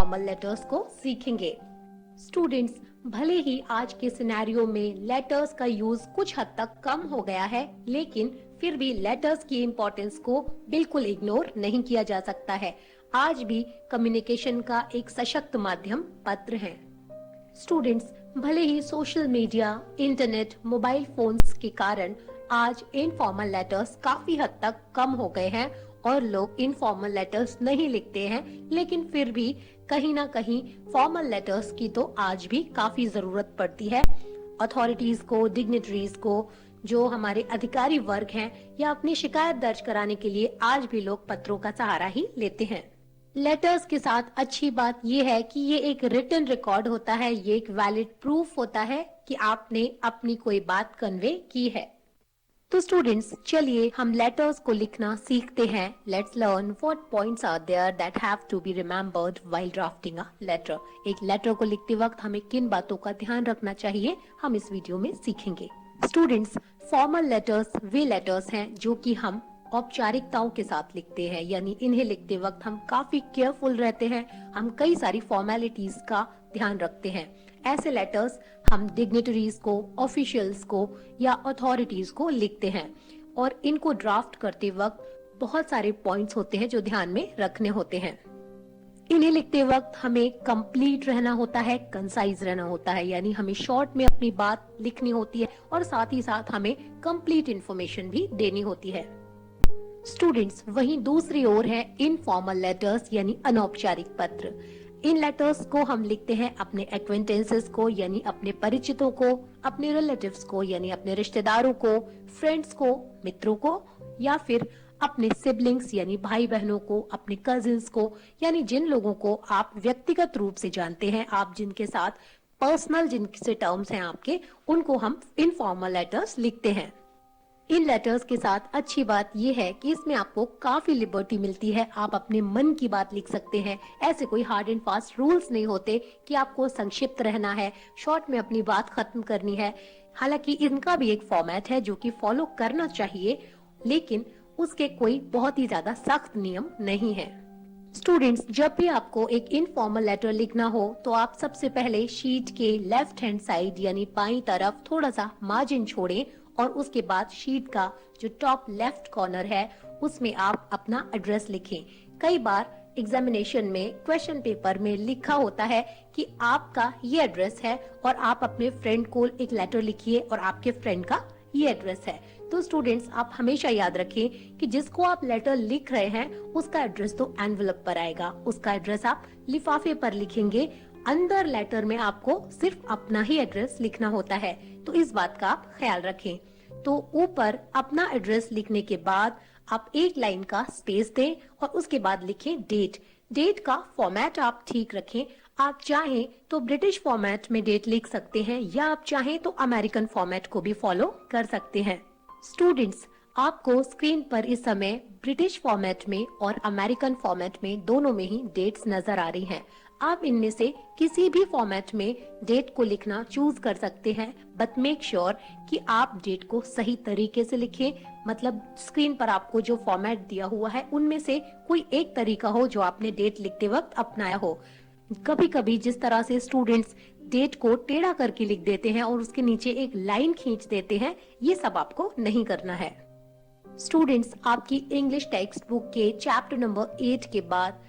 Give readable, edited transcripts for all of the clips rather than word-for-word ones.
Informal letters को सीखेंगे। Students, भले ही आज के सिनेरियो में लेटर्स का यूज कुछ हद तक कम हो गया है, लेकिन फिर भी लेटर्स की इम्पोर्टेंस को बिल्कुल इग्नोर नहीं किया जा सकता है। आज भी कम्युनिकेशन का एक सशक्त माध्यम पत्र है। स्टूडेंट्स, भले ही social media, internet, mobile phones के कारण आज इनफॉर्मल लेटर्स काफी हद तक कम हो गए हैं और लोग इनफॉर्मल लेटर्स नहीं लिखते हैं, लेकिन फिर भी कहीं ना कहीं फॉर्मल लेटर्स की तो आज भी काफी जरूरत पड़ती है। अथॉरिटीज को, डिग्निटरीज को, जो हमारे अधिकारी वर्ग हैं, या अपनी शिकायत दर्ज कराने के लिए आज भी लोग पत्रों का सहारा ही लेते हैं। लेटर्स के साथ अच्छी बात ये है कि ये एक रिटन रिकॉर्ड होता है, ये एक वैलिड प्रूफ होता है कि आपने अपनी कोई बात कन्वे की है। तो स्टूडेंट्स, चलिए हम लेटर्स को लिखना सीखते हैं। Let's learn what points are there that have to be remembered while drafting a letter. एक लेटर को लिखते वक्त हमें किन बातों का ध्यान रखना चाहिए, हम इस वीडियो में सीखेंगे। स्टूडेंट्स, फॉर्मल लेटर्स वे लेटर्स हैं जो कि हम औपचारिकताओं के साथ लिखते हैं, यानी इन्हें लिखते वक्त हम काफी केयरफुल रहते हैं, हम कई सारी फॉर्मेलिटीज का ध्यान रखते हैं। ऐसे लेटर्स हम डिग्निटरीज को, ऑफिशियल्स को या अथॉरिटीज को लिखते हैं और इनको ड्राफ्ट करते वक्त बहुत सारे पॉइंट्स होते हैं जो ध्यान में रखने होते हैं। इन्हें लिखते वक्त हमें कंप्लीट रहना होता है, कंसाइज रहना होता है, यानी हमें शॉर्ट में अपनी बात लिखनी होती है और साथ ही साथ हमें कंप्लीट इंफॉर्मेशन भी देनी होती है। स्टूडेंट्स, वहीं दूसरी ओर है इनफॉर्मल लेटर्स यानी अनौपचारिक पत्र। इन लेटर्स को हम लिखते हैं अपने एक्वेंटेंसेस को, यानी अपने परिचितों को, अपने रिलेटिव्स को, यानी अपने रिश्तेदारों को, फ्रेंड्स को, मित्रों को, या फिर अपने सिबलिंग्स यानी भाई बहनों को, अपने कजिन्स को, यानी जिन लोगों को आप व्यक्तिगत रूप से जानते हैं, आप जिनके साथ पर्सनल जिनसे टर्म्स हैं आपके, उनको हम इनफॉर्मल लेटर्स लिखते हैं। इन लेटर्स के साथ अच्छी बात यह है कि इसमें आपको काफी लिबर्टी मिलती है, आप अपने मन की बात लिख सकते हैं। ऐसे कोई हार्ड एंड फास्ट रूल्स नहीं होते कि आपको संक्षिप्त रहना है, शॉर्ट में अपनी बात खत्म करनी है। हालांकि इनका भी एक फॉर्मेट है जो कि फॉलो करना चाहिए, लेकिन उसके कोई बहुत ही ज्यादा सख्त नियम नहीं है। स्टूडेंट्स, जब भी आपको एक इनफॉर्मल लेटर लिखना हो तो आप सबसे पहले शीट के लेफ्ट हैंड साइड यानी बाईं तरफ थोड़ा सा मार्जिन छोड़ें और उसके बाद शीट का जो टॉप लेफ्ट कॉर्नर है उसमें आप अपना एड्रेस लिखें। कई बार एग्जामिनेशन में क्वेश्चन पेपर में लिखा होता है कि आपका ये एड्रेस है और आप अपने फ्रेंड को एक लेटर लिखिए और आपके फ्रेंड का ये एड्रेस है। तो स्टूडेंट्स, आप हमेशा याद रखें कि जिसको आप लेटर लिख रहे हैं उसका एड्रेस तो एनवेलप पर आएगा, उसका एड्रेस आप लिफाफे पर लिखेंगे। अंदर लेटर में आपको सिर्फ अपना ही एड्रेस लिखना होता है, तो इस बात का आप ख्याल रखें। तो ऊपर अपना एड्रेस लिखने के बाद आप एक लाइन का स्पेस दें और उसके बाद लिखें डेट। डेट का फॉर्मेट आप ठीक रखें। आप चाहें तो ब्रिटिश फॉर्मेट में डेट लिख सकते हैं या आप चाहें तो अमेरिकन फॉर्मेट को भी फॉलो कर सकते हैं। स्टूडेंट्स, आपको स्क्रीन पर इस समय ब्रिटिश फॉर्मेट में और अमेरिकन फॉर्मेट में दोनों में ही डेट्स नजर आ रही हैं। आप इनमें से किसी भी फॉर्मेट में डेट को लिखना चूज कर सकते हैं, बट मेक श्योर कि आप डेट को सही तरीके से लिखें। मतलब स्क्रीन पर आपको जो फॉर्मेट दिया हुआ है उनमें से कोई एक तरीका हो जो आपने डेट लिखते वक्त अपनाया हो। कभी कभी जिस तरह से स्टूडेंट्स डेट को टेढ़ा करके लिख देते हैं और उसके नीचे एक लाइन खींच देते हैं, ये सब आपको नहीं करना है। स्टूडेंट्स, आपकी इंग्लिश टेक्स्ट बुक के चैप्टर नंबर 8 के बाद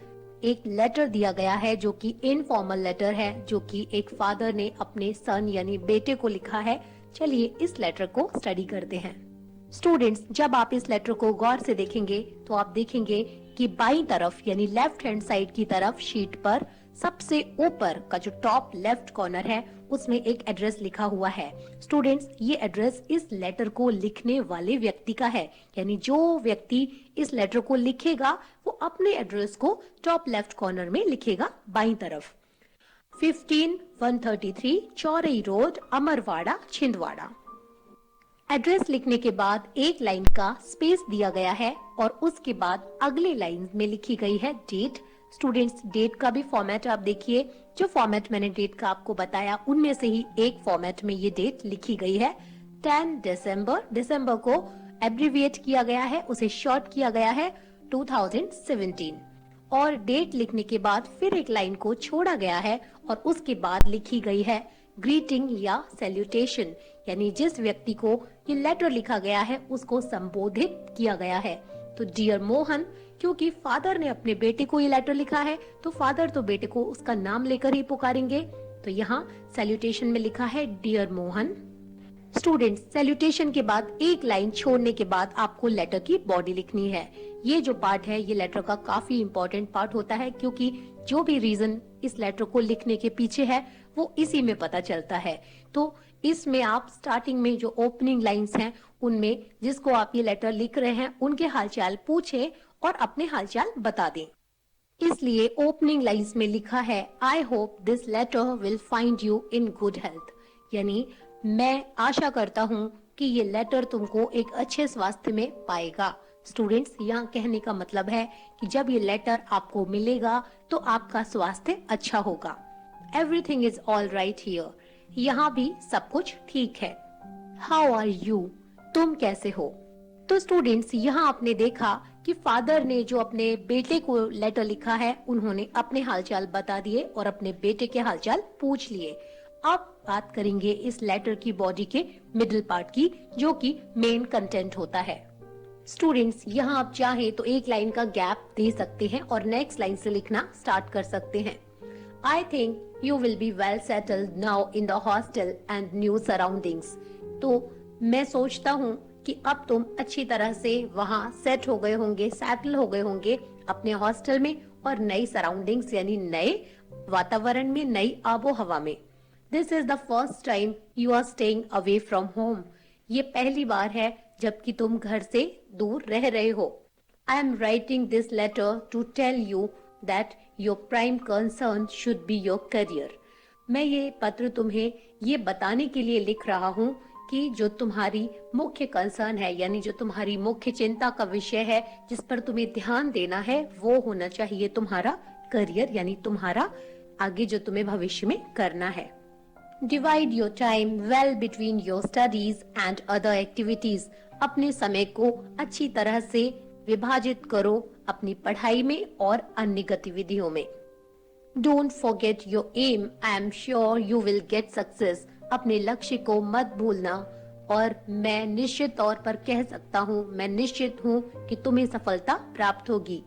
एक लेटर दिया गया है जो कि इनफॉर्मल लेटर है, जो कि एक फादर ने अपने सन यानी बेटे को लिखा है। चलिए इस लेटर को स्टडी करते हैं। स्टूडेंट्स, जब आप इस लेटर को गौर से देखेंगे तो आप देखेंगे कि बाईं तरफ यानी लेफ्ट हैंड साइड की तरफ शीट पर सबसे ऊपर का जो टॉप लेफ्ट कॉर्नर है उसमें एक एड्रेस लिखा हुआ है। स्टूडेंट्स, ये एड्रेस इस लेटर को लिखने वाले व्यक्ति का है, यानी जो व्यक्ति इस लेटर को लिखेगा वो अपने एड्रेस को टॉप लेफ्ट कॉर्नर में लिखेगा बाईं तरफ। 15133 चौरई रोड, अमरवाड़ा, छिंदवाड़ा। एड्रेस लिखने के बाद एक लाइन का स्पेस दिया गया है और उसके बाद अगले लाइन में लिखी गई है डेट। स्टूडेंट्स, डेट का भी फॉर्मेट आप देखिए, जो फॉर्मेट मैंने डेट का आपको बताया उनमें से ही एक फॉर्मेट में ये डेट लिखी गई है 10 दिसंबर। दिसंबर को एब्रिविएट किया गया है, उसे शॉर्ट किया गया है 2017। और डेट लिखने के बाद फिर एक लाइन को छोड़ा गया है और उसके बाद लिखी गई है ग्रीटिंग या सैल्यूटेशन, यानी जिस व्यक्ति को ये लेटर लिखा गया है उसको संबोधित किया गया है। तो डियर मोहन, क्योंकि फादर ने अपने बेटे को ये लेटर लिखा है तो फादर तो बेटे को उसका नाम लेकर ही पुकारेंगे। तो यहाँ सैल्यूटेशन में लिखा है डियर मोहन। स्टूडेंट्स, सैल्यूटेशन के बाद एक लाइन छोड़ने के बाद आपको लेटर की बॉडी लिखनी है। ये जो पार्ट है ये लेटर का काफी इंपॉर्टेंट पार्ट होता है, क्योंकि जो भी रीजन इस लेटर को लिखने के पीछे है वो इसी में पता चलता है। तो इसमें आप स्टार्टिंग में जो ओपनिंग लाइंस हैं उनमें जिसको आप ये लेटर लिख रहे हैं उनके हालचाल पूछे और अपने हालचाल बता दें। इसलिए ओपनिंग लाइंस में लिखा है I hope this letter will find you in good health, यानी मैं आशा करता हूँ कि ये लेटर तुमको एक अच्छे स्वास्थ्य में पाएगा। स्टूडेंट्स, यहाँ कहने का मतलब है कि जब ये लेटर आपको मिलेगा तो आपका स्वास्थ्य अच्छा होगा। Everything is all right here, यहाँ भी सब कुछ ठीक है। हाउ आर यू, तुम कैसे हो। तो स्टूडेंट्स, यहाँ आपने देखा कि फादर ने जो अपने बेटे को लेटर लिखा है उन्होंने अपने हालचाल बता दिए और अपने बेटे के हालचाल पूछ लिए। अब बात करेंगे इस लेटर की बॉडी के मिडिल पार्ट की, जो कि मेन कंटेंट होता है। स्टूडेंट्स, यहाँ आप चाहे तो एक लाइन का गैप दे सकते हैं और नेक्स्ट लाइन से लिखना स्टार्ट कर सकते हैं। I think you will be well settled now in the hostel and new surroundings. तो मैं सोचता हूँ कि अब तुम अच्छी तरह से वहाँ सेट हो गए होंगे, सेटल हो गए होंगे अपने हॉस्टल में और नई सराउंडिंग्स यानी नए वातावरण में, नई आबो हवा में। This is the first time you are staying away from home. ये पहली बार है जबकि तुम घर से दूर रह रहे हो। I am writing this letter to tell you that your prime concern should be your career. मैं ये पत्र तुम्हें ये बताने के लिए लिख रहा हूँ कि जो तुम्हारी मुख्य कंसर्न है, यानी जो तुम्हारी मुख्य चिंता का विषय है, जिस पर तुम्हें ध्यान देना है, वो होना चाहिए तुम्हारा करियर, यानी तुम्हारा आगे जो तुम्हें भविष्य में करना है। Divide your time well between your studies and other activities. अपने समय को अच्छी तरह से विभाजित करो अपनी पढ़ाई में और अन्य गतिविधियों में। Don't forget your aim. I am sure you will get success. अपने लक्ष्य को मत भूलना और मैं निश्चित तौर पर कह सकता हूँ, मैं निश्चित हूँ कि तुम्हें सफलता प्राप्त होगी।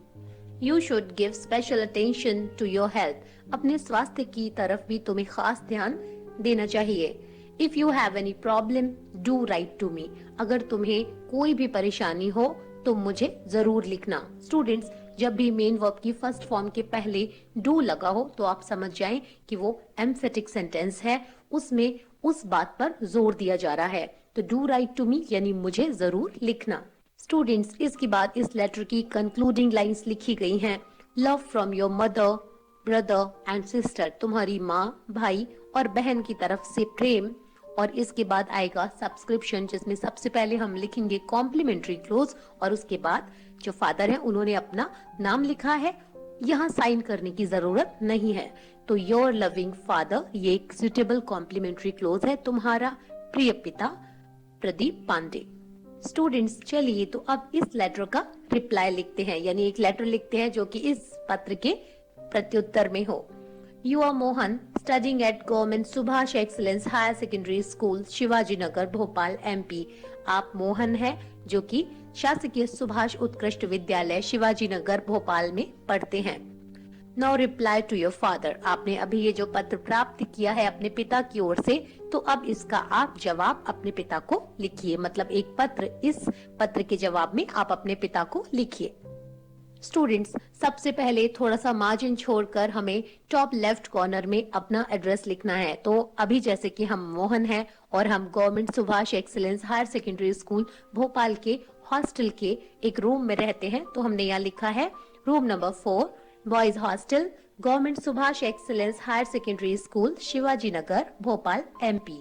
You should give special attention to your health. अपने स्वास्थ्य की तरफ भी तुम्हें खास ध्यान देना चाहिए। If you have any problem, do write to me. अगर तुम्हें कोई भी परेशानी हो तो मुझे जरूर लिखना। स्टूडेंट्स, जब भी मेन वर्ब की फर्स्ट फॉर्म के पहले डू लगा हो तो आप समझ जाएं कि वो एम्फेटिक सेंटेंस है, उसमें उस बात पर जोर दिया जा रहा है। तो डू राइट टू मी यानी मुझे जरूर लिखना। स्टूडेंट्स, इसके बाद इस लेटर की कंक्लूडिंग लाइंस लिखी गई हैं। Love from your mother, brother and sister, तुम्हारी माँ, भाई और बहन की तरफ से प्रेम। और इसके बाद आएगा सब्सक्रिप्शन, जिसमें सबसे पहले हम लिखेंगे कॉम्प्लीमेंट्री क्लोज और उसके बाद जो फादर है उन्होंने अपना नाम लिखा है, यहाँ साइन करने की जरूरत नहीं है। तो योर लविंग फादर, ये एक सुटेबल कॉम्प्लीमेंट्री क्लोज है, तुम्हारा प्रिय पिता प्रदीप पांडे। स्टूडेंट्स, चलिए तो अब इस लेटर का रिप्लाई लिखते हैं, यानी एक लेटर लिखते हैं जो कि इस पत्र के प्रत्युत्तर में हो। You are Mohan, studying at Government Subhash Excellence Higher Secondary School, Shivaji Nagar, Bhopal, MP। आप मोहन हैं जो कि शासकीय सुभाष उत्कृष्ट विद्यालय शिवाजी नगर, भोपाल में पढ़ते हैं। Now reply to your father. आपने अभी ये जो पत्र प्राप्त किया है अपने पिता की ओर से, तो अब इसका आप जवाब अपने पिता को लिखिए। मतलब एक पत्र, इस पत्र के जवाब में आप अपने पिता को लिखिए। स्टूडेंट्स, सबसे पहले थोड़ा सा मार्जिन छोड़कर हमें टॉप लेफ्ट कॉर्नर में अपना एड्रेस लिखना है। तो अभी जैसे कि हम मोहन हैं और हम government Subhash excellence higher secondary school Bhopal के हॉस्टल के एक रूम में रहते हैं, तो हमने यहाँ लिखा है room number 4, boys hostel, government Subhash excellence higher secondary school, Shivaji Nagar, Bhopal, MP।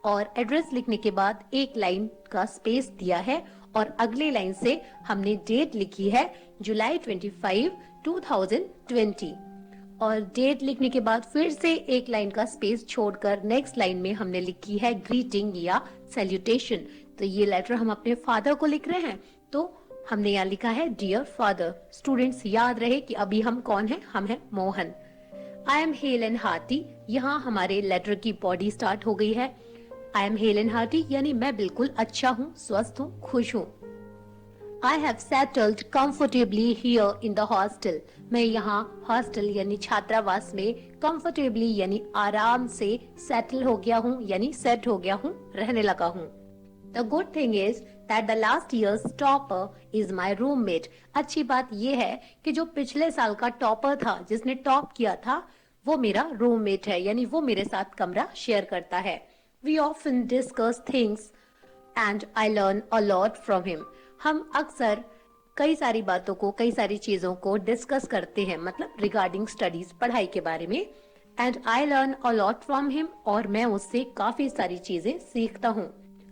और एड्रेस लिखने के बाद एक लाइन का स्पेस दिया है और अगली लाइन से हमने डेट लिखी है जुलाई 25, 2020। और डेट लिखने के बाद फिर से एक लाइन का स्पेस छोड़कर नेक्स्ट लाइन में हमने लिखी है ग्रीटिंग या सैल्यूटेशन। तो ये लेटर हम अपने फादर को लिख रहे हैं, तो हमने यहाँ लिखा है डियर फादर। स्टूडेंट्स याद रहे कि अभी हम कौन हैं, हम हैं Mohan. I am hello and hearty, यहाँ हमारे लेटर की बॉडी स्टार्ट हो गई है। I M hello and hearty यानी मैं बिल्कुल अच्छा हूँ, स्वस्थ हूँ, खुश हूँ। I have settled comfortably here in the hostel. मैं यहाँ हॉस्टल यानी छात्रावास में comfortably यानी आराम से settle हो गया हूँ यानी set हो गया हूँ, रहने लगा हूँ। The good thing is that the last year's topper is my roommate. अच्छी बात ये है कि जो पिछले साल का टॉपर था, जिसने टॉप किया था, वो मेरा रूममेट है यानी वो मेरे साथ कमरा शेयर करता है। We often discuss things and I learn a lot from him. हम अक्सर कई सारी बातों को, कई सारी चीजों को डिस्कस करते हैं, मतलब रिगार्डिंग स्टडीज, पढ़ाई के बारे में। And I learn a lot from him, और मैं उससे काफी सारी चीजें सीखता हूँ।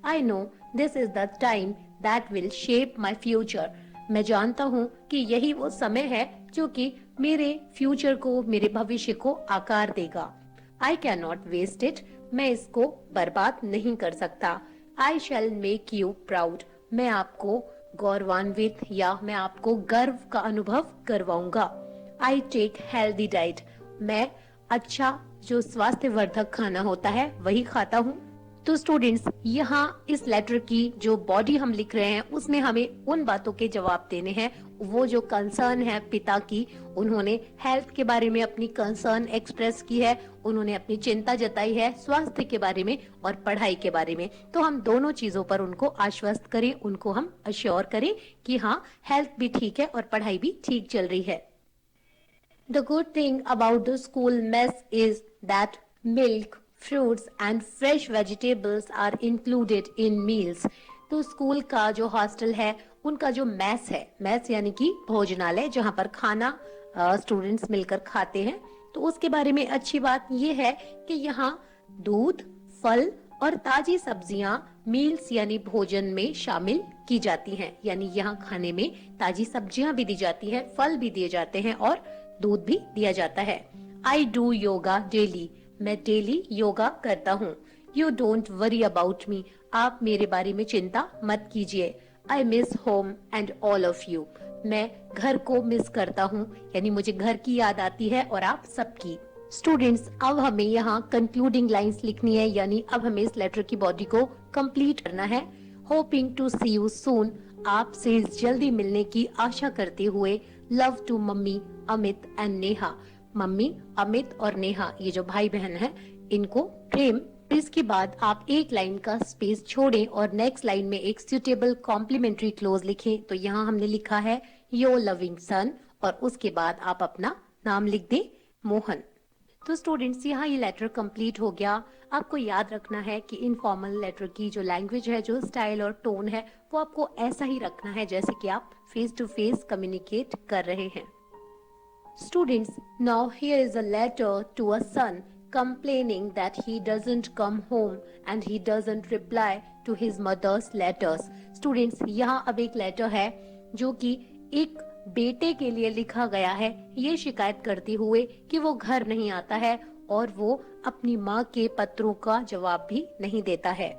I know this is the time that will shape my future. मैं जानता हूँ कि यही वो समय है जो कि मेरे फ्यूचर को, मेरे भविष्य को आकार देगा। I can not waste it, मैं इसको बर्बाद नहीं कर सकता। I shall make you proud, मैं आपको गौरवान्वित या मैं आपको गर्व का अनुभव करवाऊंगा। आई टेक हेल्दी डाइट, मैं अच्छा जो स्वास्थ्यवर्धक खाना होता है वही खाता हूँ। तो स्टूडेंट्स, यहाँ इस लेटर की जो बॉडी हम लिख रहे हैं उसमें हमें उन बातों के जवाब देने हैं। वो जो कंसर्न है पिता की, उन्होंने हेल्थ के बारे में अपनी कंसर्न एक्सप्रेस की है, उन्होंने अपनी चिंता जताई है स्वास्थ्य के बारे में और पढ़ाई के बारे में। तो हम दोनों चीजों पर उनको आश्वस्त करें, उनको हम अश्योर करें कि हाँ, हेल्थ भी ठीक है और पढ़ाई भी ठीक चल रही है। The good thing about the school mess is that milk, fruits and fresh vegetables are included in meals. तो स्कूल का जो हॉस्टल है, उनका जो मैस है, मैस यानी कि भोजनालय, जहाँ पर खाना स्टूडेंट्स मिलकर खाते हैं, तो उसके बारे में अच्छी बात ये है कि यहाँ दूध, फल और ताजी सब्जियां मील्स यानी भोजन में शामिल की जाती हैं। यानी यहाँ खाने में ताजी सब्जियां भी दी जाती है, फल भी दिए जाते हैं और दूध भी दिया जाता है। आई डू योगा डेली, मैं डेली योगा करता हूँ। You don't worry about me, आप मेरे बारे में चिंता मत कीजिए। I miss home and all of you, मैं घर को मिस करता हूँ यानी मुझे घर की याद आती है और आप सबकी। स्टूडेंट्स, अब हमें यहाँ कंक्लूडिंग लाइंस लिखनी है, यानी अब हमें इस लेटर की बॉडी को कंप्लीट करना है। Hoping to see you soon, आपसे जल्दी मिलने की आशा करते हुए। Love to mummy, Amit and Neha, mummy, Amit और नेहा, ये जो भाई बहन हैं, इनको प्रेम। इसके बाद आप एक लाइन का स्पेस छोड़ें और नेक्स्ट लाइन में एक सुटेबल कॉम्प्लीमेंट्री क्लोज लिखें। तो यहाँ हमने लिखा है योर लविंग सन, और उसके बाद आप अपना नाम लिख दें, मोहन। तो स्टूडेंट्स, यहाँ ये लेटर कंप्लीट हो गया। आपको याद रखना है कि इनफॉर्मल लेटर की जो लैंग्वेज है, जो स्टाइल और टोन है, वो आपको ऐसा ही रखना है जैसे कि आप फेस टू फेस कम्युनिकेट कर रहे हैं। Students, now here is a letter to a son complaining that he doesn't come home and he doesn't reply to his mother's letters. Students, यहाँ अब एक लेटर है जो कि एक बेटे के लिए लिखा गया है, ये शिकायत करते हुए कि वो घर नहीं आता है और वो अपनी माँ के पत्रों का जवाब भी नहीं देता है।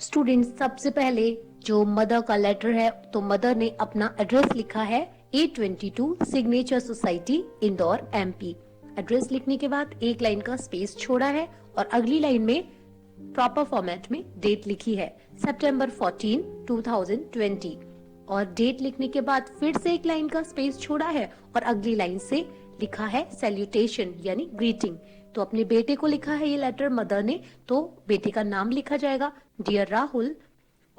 स्टूडेंट्स, सबसे पहले जो मदर का लेटर है, तो मदर ने अपना एड्रेस लिखा है 822 signature society, Indore, MP। Address लिखने के बाद एक लाइन का स्पेस छोड़ा है और अगली लाइन में प्रॉपर फॉर्मेट में डेट लिखी है, September 14, 2020। और डेट लिखने के बाद फिर से एक लाइन का स्पेस छोड़ा है और अगली लाइन से लिखा है सैल्यूटेशन यानी ग्रीटिंग। तो अपने बेटे को लिखा है ये लेटर मदर ने, तो बेटे का नाम लिखा जाएगा डियर राहुल,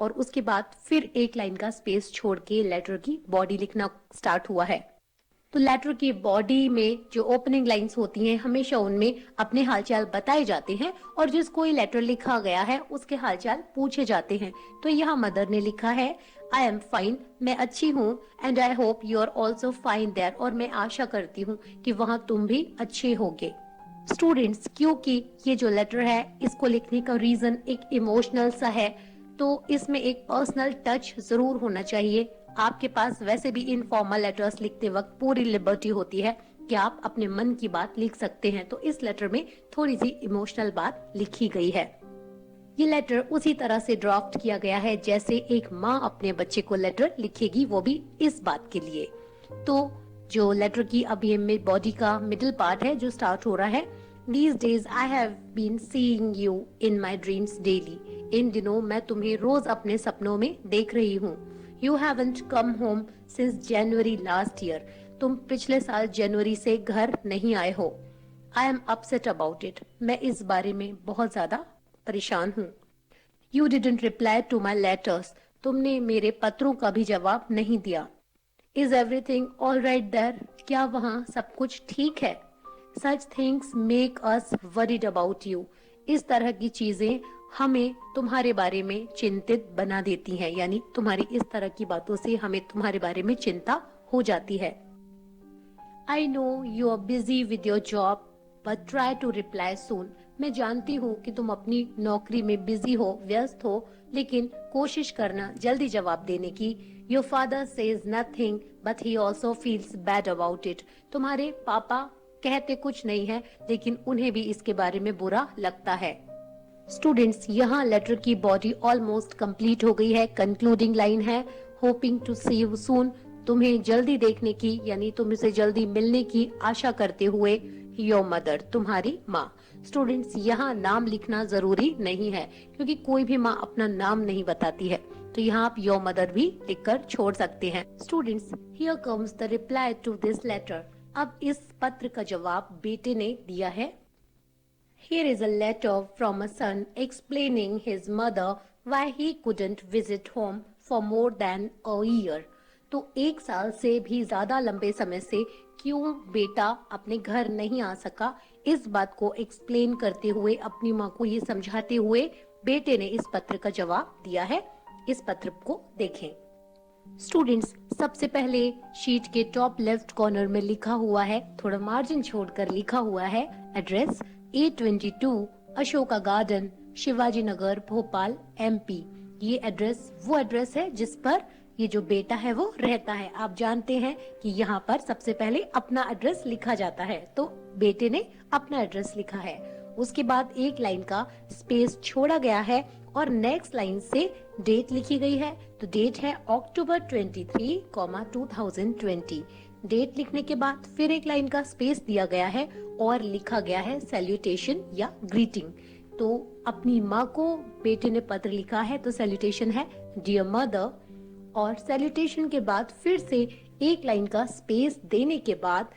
और उसके बाद फिर एक लाइन का स्पेस छोड़ के लेटर की बॉडी लिखना स्टार्ट हुआ है। तो लेटर की बॉडी में जो ओपनिंग लाइंस होती हैं, हमेशा उनमें अपने हालचाल बताए जाते हैं और जिस कोई लेटर लिखा गया है उसके हालचाल पूछे जाते हैं। तो यहाँ मदर ने लिखा है आई एम फाइन, मैं अच्छी हूँ, and I hope you are also fine there, और मैं आशा करती हूँ कि वहाँ तुम भी अच्छे होगे। स्टूडेंट्स, क्योंकि ये जो लेटर है इसको लिखने का रीजन एक इमोशनल सा है, तो इसमें एक पर्सनल टच जरूर होना चाहिए। आपके पास वैसे भी इनफॉर्मल लेटर्स लिखते वक्त पूरी लिबर्टी होती है कि आप अपने मन की बात लिख सकते हैं, तो इस लेटर में थोड़ी सी इमोशनल बात लिखी गई है। ये लेटर उसी तरह से ड्राफ्ट किया गया है जैसे एक माँ अपने बच्चे को लेटर लिखेगी, वो भी इस बात के लिए। तो जो लेटर की अब ये बॉडी का मिडिल पार्ट है जो स्टार्ट हो रहा है, These days I have been seeing you in my dreams daily. इन दिनों मैं तुम्हें रोज अपने सपनों में देख रही हूँ। You haven't come home since January last year. तुम पिछले साल जनवरी से घर नहीं आए हो। I am upset about it. मैं इस बारे में बहुत ज्यादा परेशान हूँ। You didn't reply to my letters. तुमने मेरे पत्रों का भी जवाब नहीं दिया। Is everything all right there? क्या वहाँ सब कुछ ठीक है? Such things make us worried about you. इस तरह की चीजें हमें तुम्हारे बारे में चिंतित बना देती हैं, यानी तुम्हारी इस तरह की बातों से हमें तुम्हारे बारे में चिंता हो जाती है। I know you are busy with your job, but try to reply soon. मैं जानती हूँ कि तुम अपनी नौकरी में बिजी हो, व्यस्त हो, लेकिन कोशिश करना जल्दी जवाब देने की। Your father says nothing, but he also feels bad about it. तुम्हारे पापा कहते कुछ नहीं है, लेकिन उन्हें भी इसके बारे में बुरा लगता है। स्टूडेंट्स, यहाँ लेटर की बॉडी ऑलमोस्ट कंप्लीट हो गई है। कंक्लूडिंग लाइन है, hoping to see you soon. तुम्हें जल्दी देखने की यानी तुमसे जल्दी मिलने की आशा करते हुए, योर मदर, तुम्हारी माँ। स्टूडेंट्स, यहाँ नाम लिखना जरूरी नहीं है क्योंकि कोई भी माँ अपना नाम नहीं बताती है, तो यहाँ आप योर मदर भी लिखकर छोड़ सकते हैं। Students, here comes the reply to this letter. अब इस पत्र का जवाब बेटे ने दिया है। Here is a letter from a son explaining his mother why he couldn't visit home for more than a year. तो एक साल से भी ज्यादा लंबे समय से क्यों बेटा अपने घर नहीं आ सका, इस बात को एक्सप्लेन करते हुए, अपनी माँ को ये समझाते हुए बेटे ने इस पत्र का जवाब दिया है। इस पत्र को देखें। स्टूडेंट्स, सबसे पहले शीट के टॉप लेफ्ट कॉर्नर में लिखा हुआ है, थोड़ा मार्जिन छोड़कर लिखा हुआ है, address A22 Ashoka garden, Shivaji Nagar, Bhopal, MP। ये एड्रेस वो एड्रेस है जिस पर ये जो बेटा है वो रहता है। आप जानते हैं कि यहाँ पर सबसे पहले अपना एड्रेस लिखा जाता है, तो बेटे ने अपना एड्रेस लिखा है। उसके बाद एक लाइन का स्पेस छोड़ा गया है और नेक्स्ट लाइन से डेट लिखी गई है। तो डेट है October 23, 2020। डेट लिखने के बाद फिर एक लाइन का स्पेस दिया गया है और लिखा गया है सैल्यूटेशन या ग्रीटिंग। तो अपनी माँ को बेटे ने पत्र लिखा है, तो सैल्यूटेशन है डियर मदर, और सैल्यूटेशन के बाद फिर से एक लाइन का स्पेस देने के बाद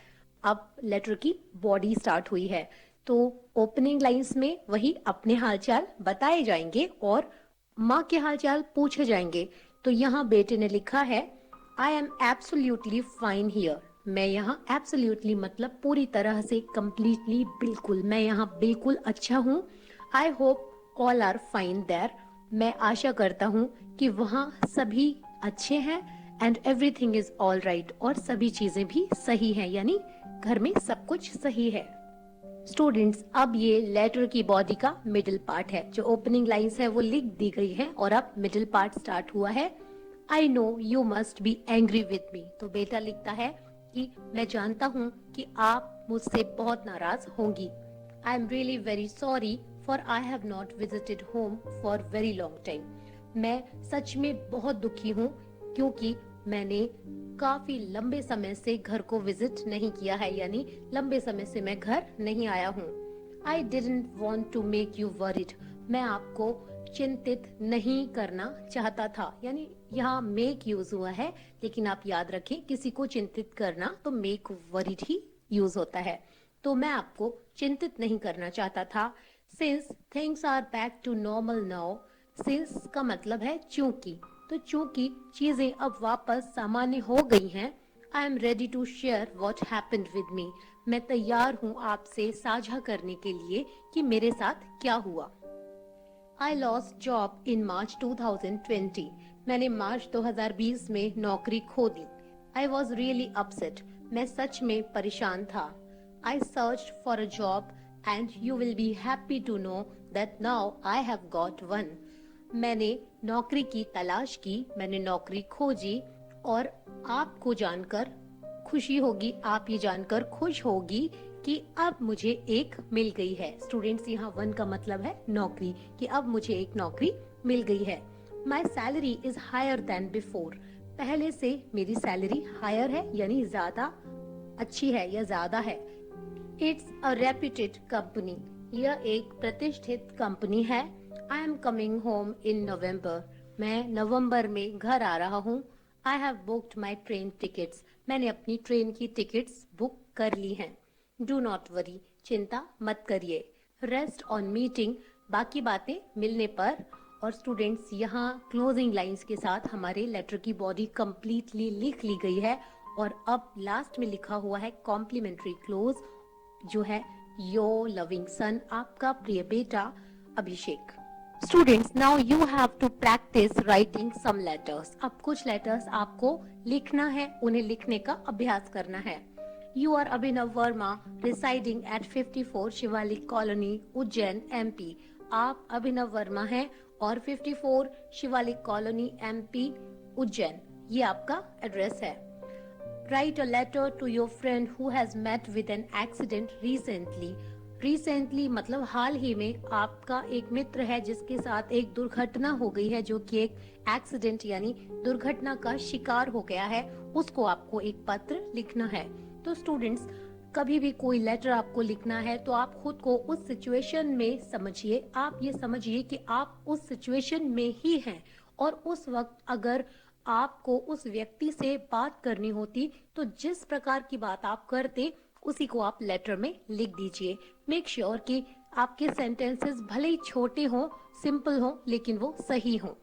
अब लेटर की बॉडी स्टार्ट हुई है। तो ओपनिंग लाइंस में वही अपने हालचाल बताए जाएंगे और माँ के हालचाल पूछे जाएंगे। तो यहाँ बेटे ने लिखा है, I am absolutely fine here. मैं यहाँ एब्सोल्युटली मतलब पूरी तरह से, कंप्लीटली, बिल्कुल, मैं यहाँ बिल्कुल अच्छा हूँ। I hope all are fine there. मैं आशा करता हूँ कि वहाँ सभी अच्छे हैं। And everything is all right, और सभी चीजें भी सही हैं, यानी घर में सब कुछ सही है। स्टूडेंट्स, अब ये लेटर की बॉडी का मिडिल पार्ट है। जो ओपनिंग लाइंस है वो लिख दी गई है और अब मिडिल पार्ट स्टार्ट हुआ है। I know you must be angry with me. तो बेटा लिखता है कि मैं जानता हूँ कि आप मुझसे बहुत नाराज होंगी। I am really very sorry for I have not visited home for very long time. मैं सच में बहुत दुखी हूँ क्योंकि मैंने काफी लंबे समय से घर को विजिट नहीं किया है, यानी लंबे समय से मैं घर नहीं आया हूँ। I didn't want to make you worried. मैं आपको चिंतित नहीं करना चाहता था, यानी यहाँ मेक यूज हुआ है, लेकिन आप याद रखें किसी को चिंतित करना तो मेक वरीड ही यूज होता है। तो मैं आपको चिंतित नहीं करना चाहता था। Since things are back to normal now. Since का मतलब है चूंकि, तो चूंकि चीजें अब वापस सामान्य हो गई हैं, I am ready to share what happened with me. मैं तैयार हूँ आपसे साझा करने के लिए कि मेरे साथ क्या हुआ। I lost job in March 2020। मैंने मार्च 2020 में नौकरी खो दी। I was really upset. मैं सच में परेशान था। I search for a job and you will be happy to know that now I have got one. मैंने नौकरी की तलाश की, मैंने नौकरी खोजी और आपको जानकर खुशी होगी, आप ये जानकर खुश होगी कि अब मुझे एक मिल गई है। स्टूडेंट्स, यहाँ वन का मतलब है नौकरी, कि अब मुझे एक नौकरी मिल गई है। My salary is higher than before. पहले से मेरी सैलरी हायर है यानी ज्यादा अच्छी है या ज्यादा है। It's a reputed company. यह एक प्रतिष्ठित कंपनी है। I am coming home in November. मैं नवंबर में घर आ रहा हूँ। I have booked my train tickets. मैंने अपनी ट्रेन की टिकट्स बुक कर ली हैं। Do not worry. चिंता मत करिए। Rest on meeting. बाकी बातें मिलने पर। और स्टूडेंट्स, यहाँ क्लोजिंग लाइंस के साथ हमारे लेटर की बॉडी कंप्लीटली लिख ली गई है। और अब लास्ट में लिखा हुआ है कॉम्प्लीमेंट्री क्लोज, जो है योर लविंग सन, आपका प्रिय बेटा Abhishek. Students, now you have to practise writing some letters. अब कुछ लेटर्स आपको लिखना है, उन्हें लिखने का अभ्यास करना है। You are Abhinav Verma, residing at 54 Shivalik colony, Ujjain, MP। आप अभिनव वर्मा हैं और 54 शिवालिक कॉलोनी, MP, उज्जैन, ये आपका एड्रेस है। Write a letter to your friend who has met with an accident recently। Recently मतलब हाल ही में आपका एक मित्र है जिसके साथ एक दुर्घटना हो गई है, जो कि एक एक्सीडेंट यानी दुर्घटना का शिकार हो गया है। उसको आपको एक पत्र लिखना है। तो स्टूडेंट्स, कभी भी कोई लेटर आपको लिखना है तो आप खुद को उस सिचुएशन में समझिए। आप ये समझिए कि आप उस सिचुएशन में ही हैं और उस वक्त अगर आपको उस व्यक्ति से बात करनी होती तो जिस प्रकार की बात आप करते उसी को आप लेटर में लिख दीजिए। मेक श्योर कि आपके सेंटेंसेस भले ही छोटे हों, सिंपल हों, लेकिन वो सही हों।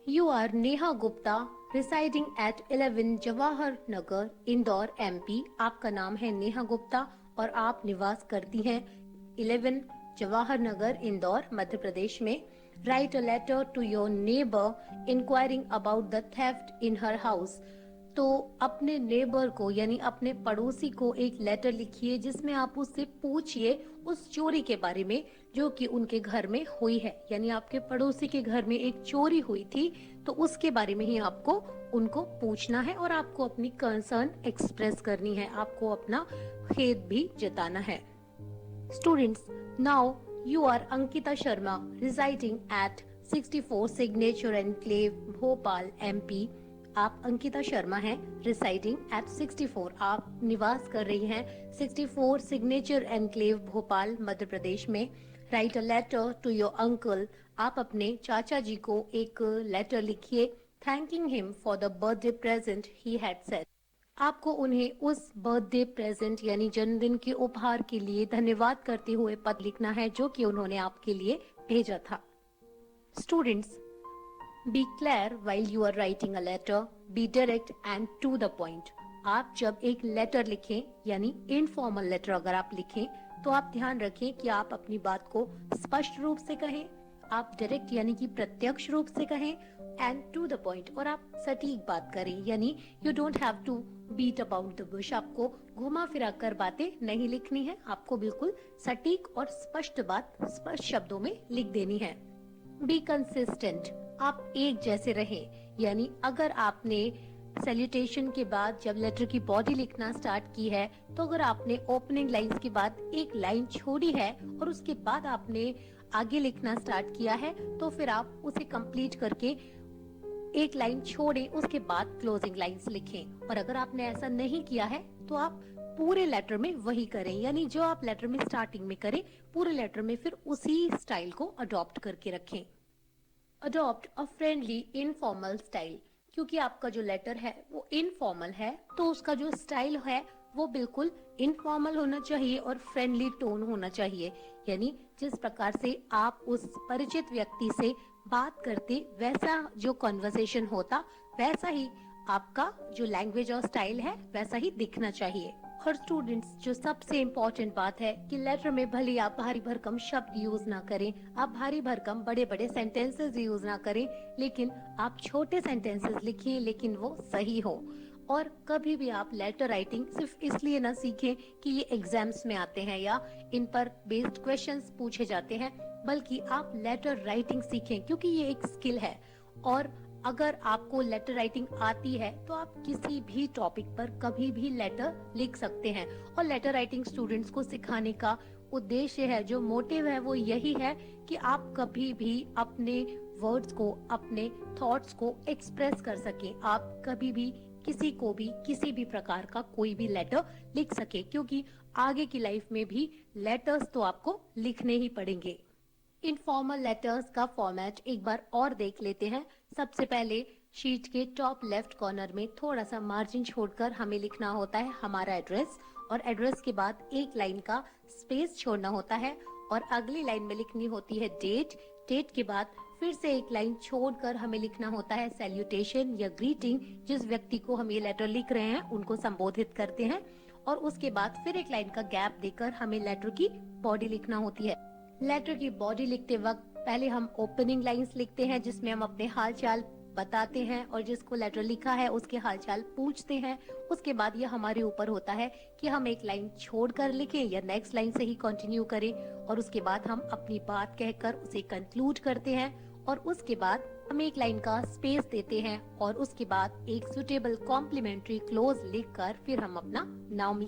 You are Neha Gupta, residing at 11 Jawahar Nagar, Indore, MP। आपका नाम है नेहा गुप्ता और आप निवास करती हैं 11 जवाहर नगर, इंदौर, मध्य प्रदेश में। Write a letter to your neighbour inquiring about the theft in her house. तो अपने नेबर को यानी अपने पड़ोसी को एक लेटर लिखिए जिसमें आप उससे पूछिए उस चोरी के बारे में जो कि उनके घर में हुई है। यानी आपके पड़ोसी के घर में एक चोरी हुई थी तो उसके बारे में ही आपको उनको पूछना है और आपको अपनी कंसर्न एक्सप्रेस करनी है, आपको अपना खेद भी जताना है। Students, now you are Ankita Sharma, residing at 64 signature enclave, Bhopal, MP। आप अंकिता शर्मा हैं, रिसाइडिंग एट 64। आप निवास कर रही हैं 64 सिग्नेचर एनक्लेव, भोपाल, मध्य प्रदेश में। Write a letter to your uncle. आप अपने चाचा जी को एक लेटर लिखिए, thanking him for the birthday present he had sent. आपको उन्हें उस बर्थडे प्रेजेंट यानी जन्मदिन के उपहार के लिए धन्यवाद करते हुए पत्र लिखना है जो कि उन्होंने आपके लिए भेजा था। Students, Be clear while you are writing a letter. Be direct and to the point. आप जब एक लेटर लिखें यानी इनफॉर्मल लेटर अगर आप लिखें तो आप ध्यान रखें कि आप अपनी बात को स्पष्ट रूप से कहें, आप डायरेक्ट यानी कि प्रत्यक्ष रूप से कहें, एंड टू द पॉइंट, और आप सटीक बात करें। यानी you don't have to beat about the bush. आपको घुमा फिरा कर बातें नहीं लिखनी है, आपको बिल्कुल सटीक और स्पष्ट बात स्पष्ट शब्दों में लिख देनी है। Be consistent. आप एक जैसे रहें। यानी अगर आपने सैल्यूटेशन के बाद जब लेटर की बॉडी लिखना स्टार्ट की है तो अगर आपने ओपनिंग लाइंस के बाद एक लाइन छोड़ी है और उसके बाद आपने आगे लिखना स्टार्ट किया है तो फिर आप उसे कंप्लीट करके एक लाइन छोड़े, उसके बाद क्लोजिंग लाइंस लिखें। और अगर आपने ऐसा नहीं किया है तो आप पूरे लेटर में वही करें, यानी जो आप लेटर में स्टार्टिंग में करें पूरे लेटर में फिर उसी स्टाइल को अडॉप्ट करके रखें। Adopt a friendly informal style. क्योंकि आपका जो लेटर है वो इनफॉर्मल है तो उसका जो स्टाइल है वो बिल्कुल इनफॉर्मल होना चाहिए और फ्रेंडली टोन होना चाहिए। यानी जिस प्रकार से आप उस परिचित व्यक्ति से बात करते वैसा जो कॉन्वर्सेशन होता वैसा ही आपका जो लैंग्वेज और स्टाइल है वैसा ही दिखना चाहिए। और स्टूडेंट्स, जो सबसे इम्पोर्टेंट बात है कि लेटर में भले आप भारी भरकम शब्द यूज ना करें, आप भारी भरकम बड़े बड़े सेंटेंसेस यूज ना करें, लेकिन आप छोटे सेंटेंसेस लिखिए लेकिन वो सही हो। और कभी भी आप लेटर राइटिंग सिर्फ इसलिए ना सीखें कि ये एग्जाम्स में आते हैं या इन पर बेस्ड क्वेश्चंस पूछे जाते हैं, बल्कि आप लेटर राइटिंग सीखें क्योंकि ये एक स्किल है और अगर आपको लेटर राइटिंग आती है तो आप किसी भी टॉपिक पर कभी भी लेटर लिख सकते हैं। और लेटर राइटिंग स्टूडेंट्स को सिखाने का उद्देश्य है, जो मोटिव है वो यही है कि आप कभी भी अपने वर्ड्स को, अपने थॉट्स को एक्सप्रेस कर सकें। आप कभी भी किसी को भी किसी भी प्रकार का कोई भी लेटर लिख सके, क्योंकि आगे की लाइफ में भी लेटर्स तो आपको लिखने ही पड़ेंगे। इनफॉर्मल लेटर्स का फॉर्मेट एक बार और देख लेते हैं। सबसे पहले शीट के टॉप लेफ्ट कॉर्नर में थोड़ा सा मार्जिन छोड़कर हमें लिखना होता है हमारा एड्रेस, और एड्रेस के बाद एक लाइन का स्पेस छोड़ना होता है, और अगली लाइन में लिखनी होती है डेट। डेट के बाद फिर से एक लाइन छोड़कर हमें लिखना होता है सैल्यूटेशन या ग्रीटिंग। जिस व्यक्ति को हम ये लेटर लिख रहे हैं उनको संबोधित करते हैं, और उसके बाद फिर एक लाइन का गैप देकर हमें लेटर की बॉडी लिखना होती है। लेटर की बॉडी लिखते वक्त पहले हम ओपनिंग लाइंस लिखते हैं, जिसमें हम अपने हालचाल बताते हैं और जिसको लेटर लिखा है उसके हालचाल पूछते हैं। उसके बाद ये हमारे ऊपर होता है कि हम एक लाइन छोड़कर लिखें या नेक्स्ट लाइन से ही कंटिन्यू करें, और उसके बाद हम अपनी बात कहकर उसे कंक्लूड करते हैं, और उसके बाद हम एक लाइन का स्पेस देते हैं, और उसके बाद एक सुटेबल कॉम्प्लीमेंट्री क्लोज लिखकर फिर हम अपना नाम